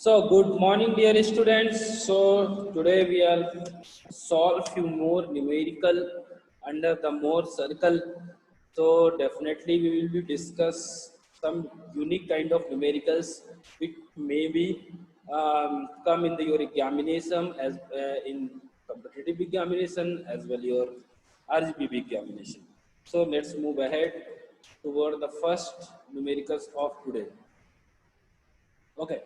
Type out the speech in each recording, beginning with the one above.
So good morning, dear students. So today we are solve few more numerical under the more circle. So definitely we will be discuss some unique kind of numericals which maybe come in your examination as in competitive examination as well your RGB examination. So let's move ahead toward the first numericals of today. Okay.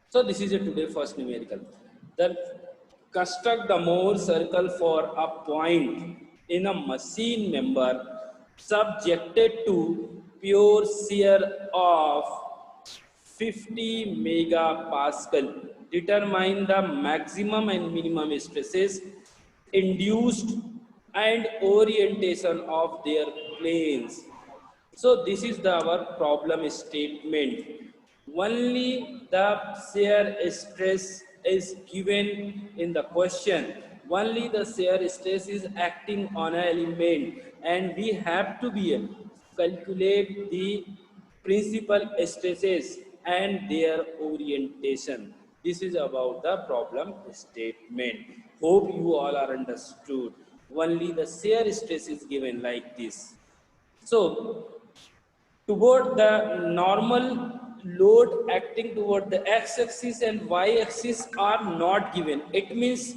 So this is a today first numerical. Then construct the Mohr circle for a point in a machine member subjected to pure shear of 50 megapascal. Determine the maximum and minimum stresses induced and orientation of their planes. So this is our problem statement. Only the shear stress is given in the question. Only the shear stress is acting on an element, and we have to be calculate the principal stresses and their orientation. This is about the problem statement. Hope you all are understood. Only the shear stress is given like this. So toward the normal load acting toward the x-axis and y-axis are not given. It means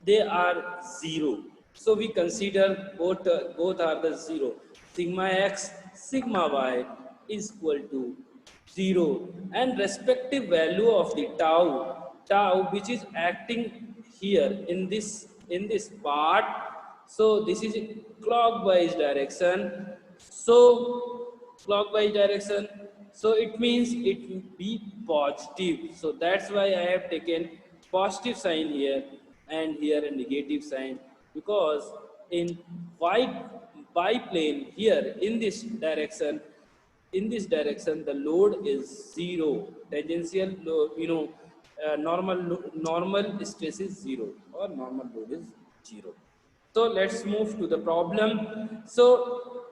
they are zero. So we consider both are the zero. Sigma x, sigma y is equal to zero, and respective value of the tau which is acting here in this part. So this is clockwise direction. So clockwise direction. So it means it will be positive. So that's why I have taken positive sign here and here a negative sign, because in y biplane here in this direction the load is zero. Tangential load, normal stress is zero or normal load is zero. So let's move to the problem. So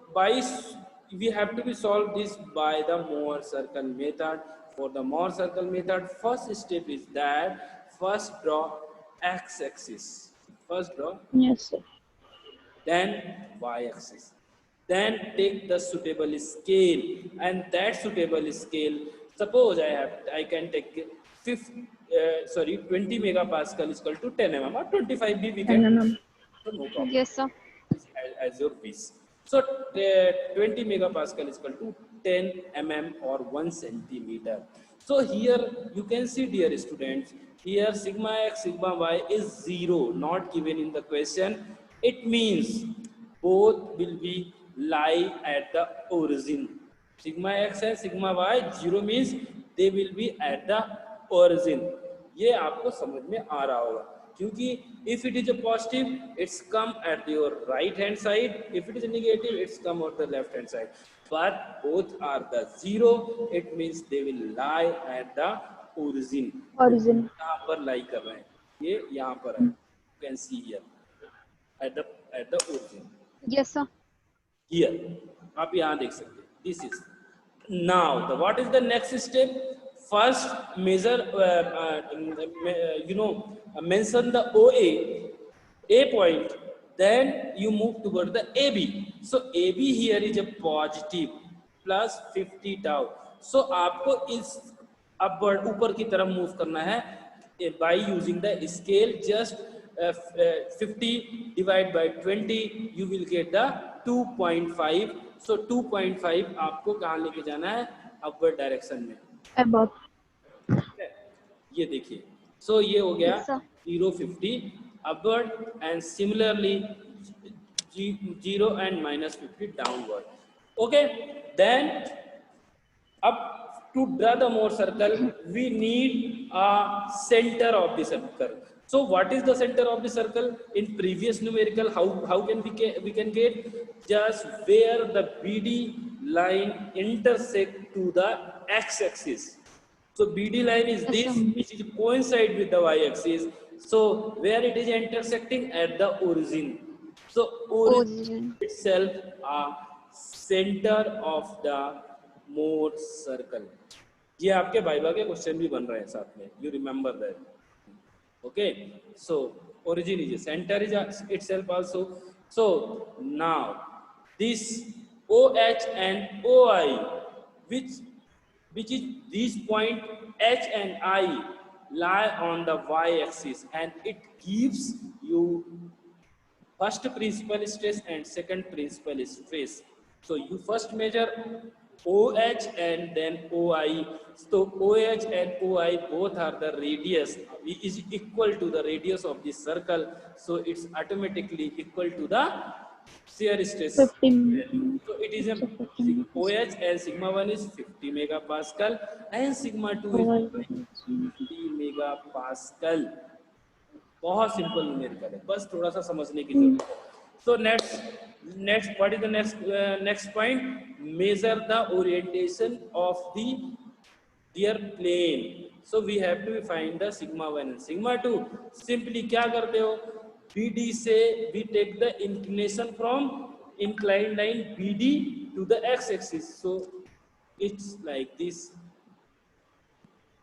we have to be solved this by the Mohr circle method. For the Mohr circle method, first step is that first draw x-axis. First draw, Yes, sir. then y-axis. Then take the suitable scale, and that suitable scale. Suppose I can take 20 megapascal is equal to 10 mm or 25 B we can take. MM. So no problem. Yes, sir. As your wish. So 20 megapascal is equal to 10 mm or 1 centimeter. So here you can see, dear students, here sigma x, sigma y is zero, not given in the question. It means both will be lie at the origin. Sigma x and sigma y zero means they will be at the origin. ये आपको समझ में आ रहा होगा, क्योंकि if it is a positive it's come at your right hand side, if it is a negative it's come on the left hand side, but both are the zero. It means they will lie at the origin. Origin. यहाँ पर lie कर रहे हैं, ये यहाँ पर है, you can see here at the origin. Yes, sir. Here आप यहाँ देख सकते हैं. This is now the what is the next step. First measure mention the a point, then you move toward the AB. So AB here is a positive plus 50 tau. So आपको इस upward ऊपर की तरफ move करना है by using the scale. Just 50 divided by 20 you will get the 2.5. So 2.5 आपको कहाँ लेके जाना है, upward direction में. About. ये देखिए, so ये हो गया Yes, sir. 0.50 upward, and similarly 0 and minus 50 downward. Okay, then up to draw the Mohr circle we need a center of the circle. So what is the center of the circle? In previous numerical, how can we can get just where the BD line intersect to the x-axis. So BD line is Yes, this, sir. which is coincide with the y-axis. So where it is intersecting at the origin. So origin Origin. itself a center of the Mohr circle. ये आपके viva के question भी बन रहे हैं साथ में, you remember that. Okay, so origin is a center is itself also. So now this OH and OI, which which is this point H and I lie on the y-axis, and it gives you first principal stress and second principal stress. So you first measure OH and then OI. So OH and OI both are the radius is equal to the radius of the circle. So it's automatically equal to the shear stress 50 value. So it is a so 50 OH and sigma 1 is 50 megapascal and sigma 2 is 50 megapascal. बहुत simple numerical है, बस थोड़ा सा समझने की जरूरत है. So next what is the next point, major the orientation of the dear plane. So we have to find the sigma 1 and sigma 2. Simply क्या करते हो, BD से we take the inclination from inclined line BD to the x axis. So it's like this.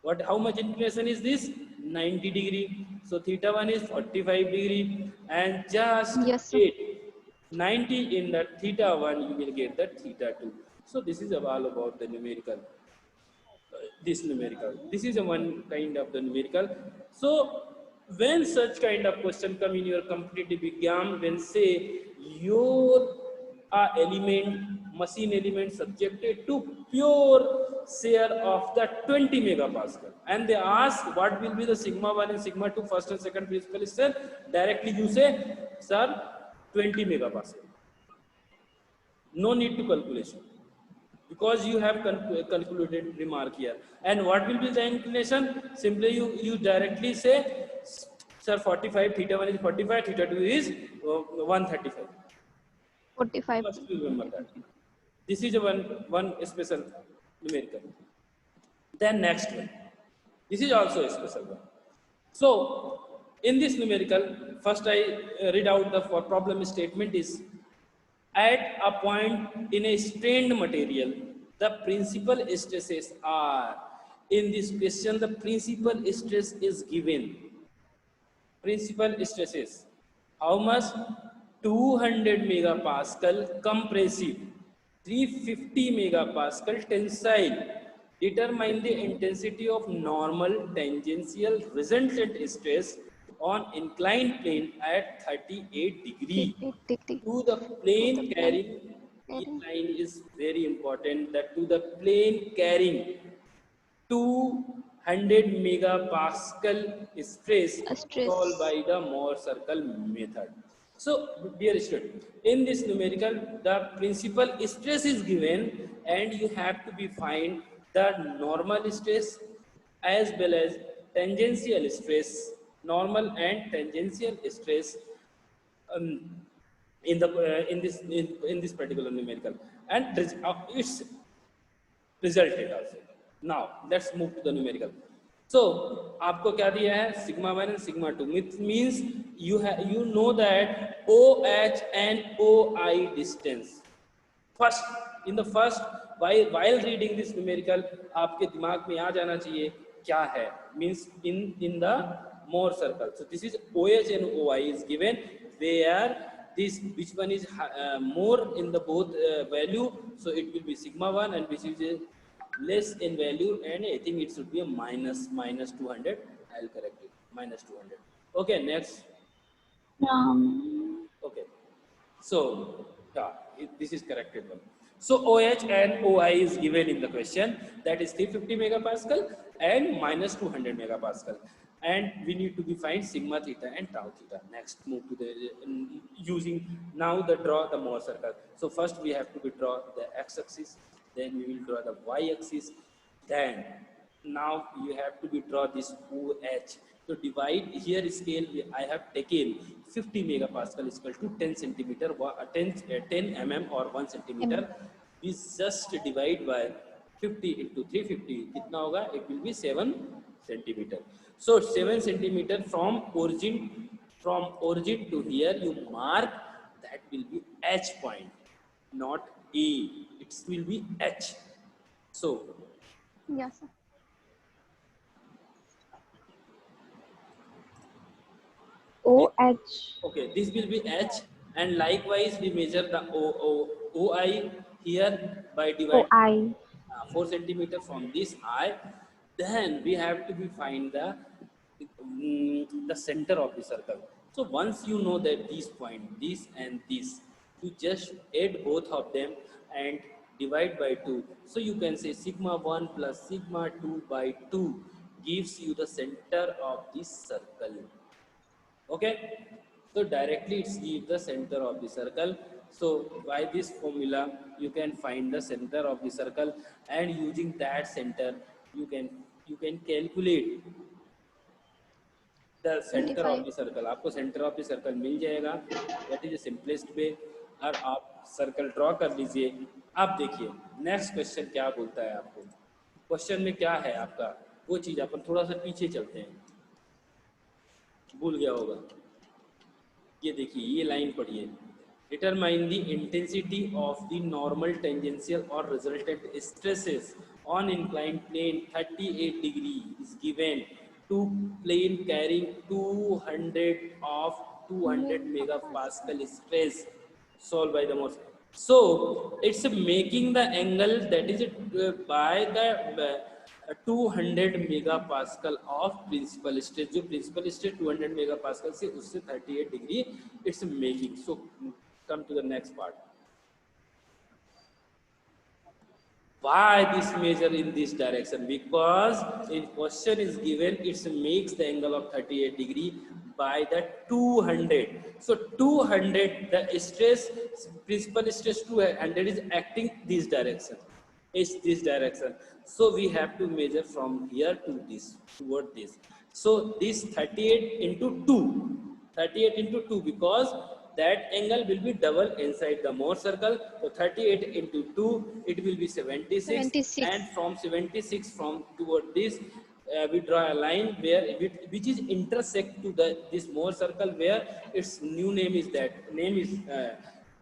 What, how much inclination is this? 90 degree. So theta 1 is 45 degree, and just Yes, sir. 90 in the theta 1 you will get the theta 2. So this is all about the numerical. This numerical, this is a one kind of the numerical. So when such kind of question come in your competitive exam, when say your element, machine element subjected to pure shear of the 20 megapascal, and they ask what will be the sigma 1 and sigma 2 first and second principal shear, directly you say sir 20 megapascal, no need to calculation, because you have calculated remark here. And what will be the inclination? Simply you directly say sir 45, theta 1 is 45, theta 2 is 135. 45. Must remember that. This is a one special numerical. Then next one, this is also a special one. So in this numerical, first I read out the problem statement is, at a point in a strained material, the principal stresses are, in this question the principal stress is given. Principal stresses, how much? 200 megapascal compressive, 350 megapascal tensile. Determine the intensity of normal tangential resultant stress on inclined plane at 38 degree. 80 To the plane carrying, this line is very important, that to the plane carrying 200 megapascal stress solved by the Mohr circle method. So dear student, in this numerical the principal stress is given, and you have to be find the normal stress as well as tangential stress, normal and tangential stress, um, in the in this particular numerical, and its resulted also. Now let's move to the numerical. So आपको क्या दिया है, sigma 1 and sigma 2, which means you know that OH and OI distance. First in the first, while reading this numerical आपके दिमाग में आ जाना चाहिए क्या है, means in the Mohr circle. So this is OH and OI is given, where this which one is more in the both value, so it will be sigma 1, and which is less in value, and I think it should be a minus 200. I'll correct it, minus 200. Okay, next. Okay, so yeah, this is corrected one. So OH and OI is given in the question, that is 350 megapascal and minus 200 megapascal, and we need to be find sigma theta and tau theta. Next, move to the using now the draw the Mohr circle. So first we have to be draw the x-axis, then we will draw the y-axis, then now you have to be draw this OH. So divide here scale, I have taken 50 megapascal is equal to 10 centimeter, 10 mm or 1 centimeter. We just divide by 50 into 350. कितना होगा? It will be 7 centimeter. So 7 centimeter from origin to here you mark, that will be H point, not A. It will be H. So yes, sir. OH. Okay, this will be H, and likewise we measure the OI here by dividing OI. 4 centimeter from this eye. Then we have to be find the center of the circle. So once you know that this point, this and this, you just add both of them and divide by 2. So you can say sigma 1 plus sigma 2 by 2 gives you the center of this circle. Okay, so directly it's give the center of the circle. So by this formula you can find the center of the circle, and using that center you can calculate the center of 25. the circle. आपको center of the circle मिल जाएगा. That is the simplest way. और आप circle draw कर लीजिए. आप देखिए next question क्या बोलता है आपको. क्वेश्चन में क्या है आपका, वो चीज अपन थोड़ा सा पीछे चलते हैं, भूल गया होगा. ये देखिए, ये लाइन पढ़िए. Determine the intensity of the normal tangential और resultant stresses on inclined plane 38 degree is given to plane carrying 200 megapascal stress. Solved by the Morse. So it's making the angle that is by the 200 megapascal of principal stress. जो principal stress 200 megapascal से उससे 38 degree it's making. So come to the next part. Why this measure in this direction? Because in question is given it makes the angle of 38 degree by the 200. So 200 the stress, principal stress 200 is acting this direction. It's this direction. So we have to measure from here to this, toward this. So this 38 into 2, 38 into 2, because that angle will be double inside the Mohr circle. So 38 into 2, it will be 76. 76. And from 76 from toward this, we draw a line where which is intersect to this Mohr circle, where its new name is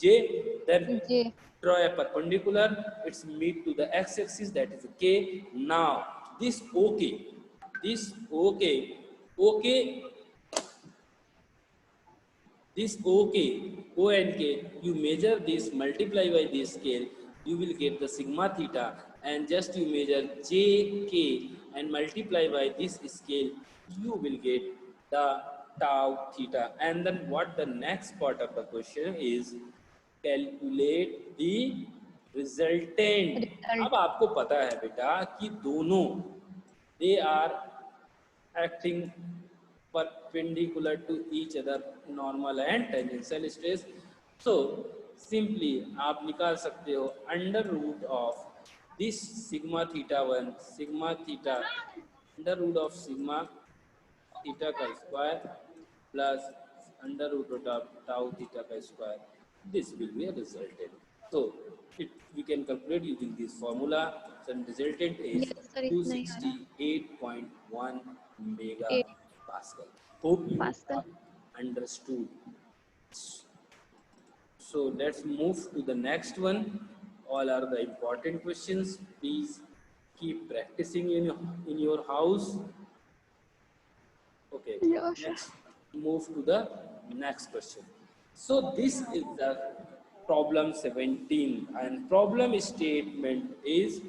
J. Then J. draw a perpendicular. It's meet to the x-axis, that is K. Now this OK, this OK, O and K, you measure this, multiply by this scale, you will get the sigma theta, and just you measure JK and multiply by this scale, you will get the tau theta. And then what the next part of the question is, calculate the resultant. अब आपको पता है बेटा कि दोनों they are acting perpendicular to each other, normal and tangential stress. So simply आप निकाल सकते हो under root of this sigma theta 1 sigma theta under root of sigma theta का square plus under root of tau theta का square. This will be a resultant. So we can calculate using this formula. So resultant is Yes, sir, इतना ही आ रहा. 268.1 megapascal. Hope you Pascal. have understood. So let's move to the next one. All are the important questions. Please keep practicing in your house. Okay. Yeah, sure. Next, move to the next question. So this is the problem 17, and problem statement is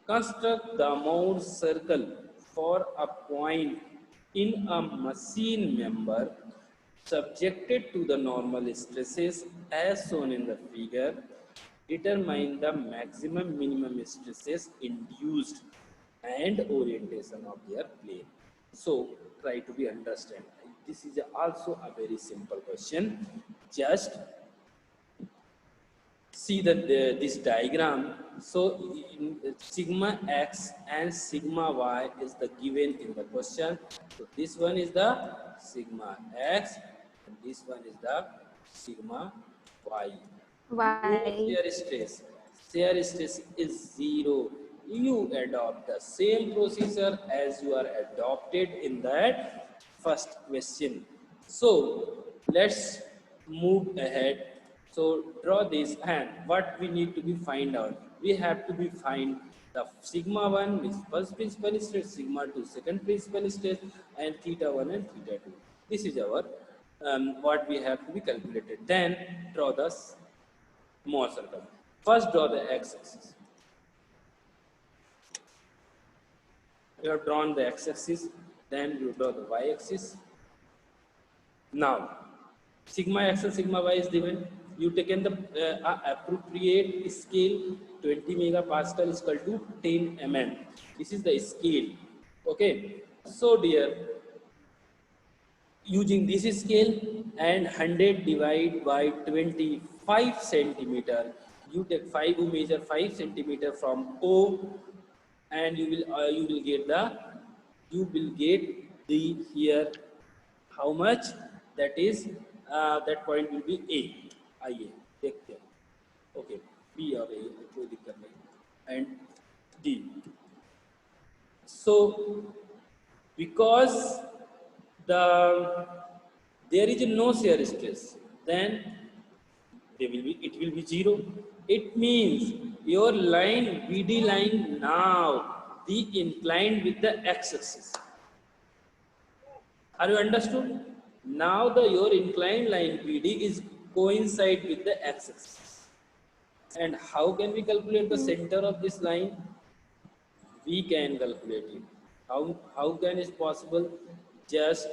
construct the Mohr circle for a point in a machine member subjected to the normal stresses as shown in the figure. Determine the maximum minimum stresses induced and orientation of their plane. So try to be understand. This is also a very simple question. Just see this diagram. So sigma x and sigma y is the given in the question. So this one is the sigma x and this one is the sigma y. Y. Shear stress is 0. You adopt the same procedure as you are adopted in that first question. So let's move ahead. So draw this, and what we need to be find out, we have to be find the sigma 1 is first principal stress, sigma 2 second principal stress, and theta 1 and theta 2. This is our what we have to be calculated. Then draw the Mohr circle. First draw the x-axis. You have drawn the x-axis, then you draw the y-axis. Now, sigma x and sigma y is given. You taken the appropriate scale 20 megapascal is equal to 10 mm. This is the scale. Okay. So dear, using this scale and 100 divided by 25 centimeter, you take 5, you measure 5 centimeter from O, and you will get the here how much, that is that point will be A. आइए देखते हैं. Okay, B और A कोई दिक्कत नहीं, and D. So because there is no shear stress, then it will be 0. It means your line BD line now be inclined with the x-axis. Are you understood? Now your inclined line BD is coincide with the x-axis. And how can we calculate the center of this line? We can calculate it. How can it possible? Just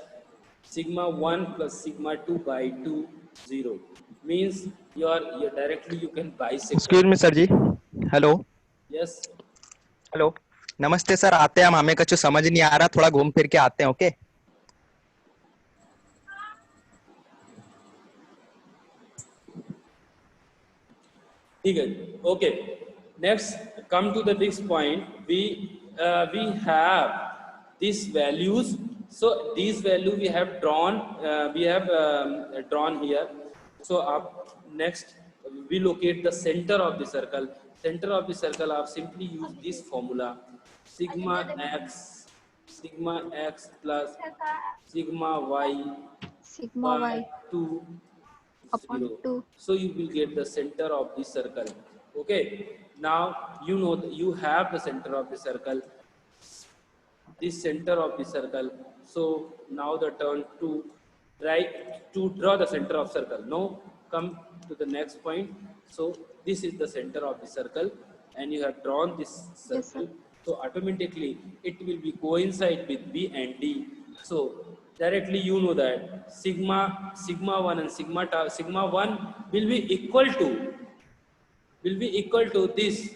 sigma 1 plus sigma 2 by 2, 0. Means you're directly you can bisect. Excuse me, sir ji. Hello. Yes. Hello. नमस्ते sir, आते हैं हम, हमें कुछ समझ नहीं आ रहा, थोड़ा घूम फिर के आते हैं. ओके. ठीक है. Okay. Next, come to the next point. We have these values. So these value we have drawn. Drawn here. So next we locate the center of the circle. Center of the circle, I simply use this formula: sigma x plus sigma y by 2 upon 0. 2. So you will get the center of the circle. Okay. Now you know that you have the center of the circle. This center of the circle. So now the turn to draw the center of circle. No, come to the next point. So this is the center of the circle, and you have drawn this circle. Yes, so automatically it will be coincide with B and D. So directly you know that sigma 1 and sigma 1 will be equal to this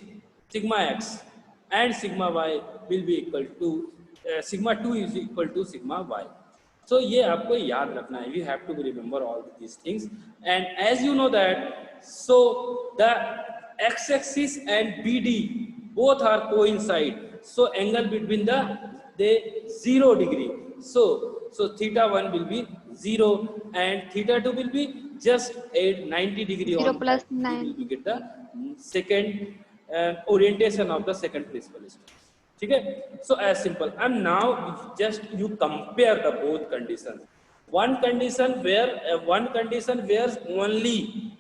sigma x, and sigma y will be equal to sigma 2 is equal to sigma y. So ये आपको याद रखना है. You have to remember all these things. And as you know that, so the x-axis and BD both are coincide. So angle between they 0 degree. So theta 1 will be 0 and theta 2 will be just a 90 degree 0 on plus that. You 9. will get the second orientation of the second principal stress. Okay? So as simple. And now just you compare the both conditions. One condition where only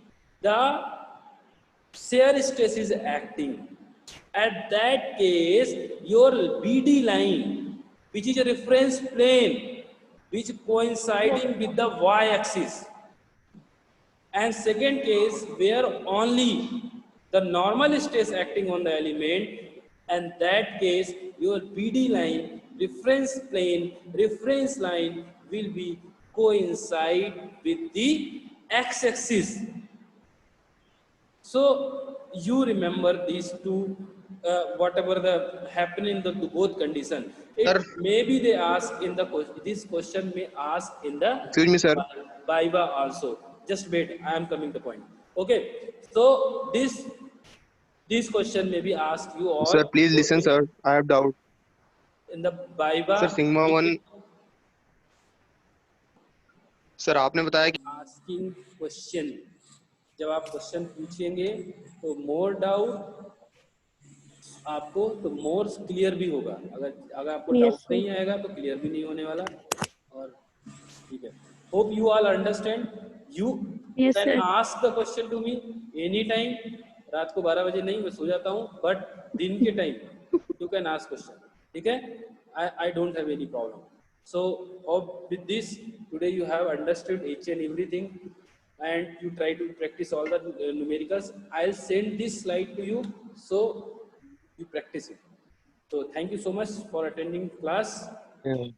the shear stress is acting. At that case, your BD line, which is a reference plane, which coinciding with the y-axis. And second case, where only the normal stress acting on the element, and that case your BD line, reference line will be coincide with the x-axis. So you remember these two, whatever the happening in the both condition. It maybe they ask in the this question may ask in the Excuse me, sir. Viva also. Just wait, I am coming to the point. Okay, so this question may be asked you all. Sir, please listen, sir. I have doubt. In the Viva. Sir, sigma 1. Sir आपने बताया कि asking question, जब आप question पूछेंगे तो मोर doubt आपको तो more clear भी होगा. अगर आपको डाउट नहीं आएगा तो क्लियर भी नहीं होने वाला. और ठीक है. Hope you all understand. You can ask the question to me any time. रात को 12 बजे नहीं, मैं सो जाता हूँ, बट दिन के time you can ask question. ठीक है. I don't have any problem. So hope with this today you have understood each and everything, and you try to practice all the numericals. I'll send this slide to you so you practice it. So thank you so much for attending class. Yeah.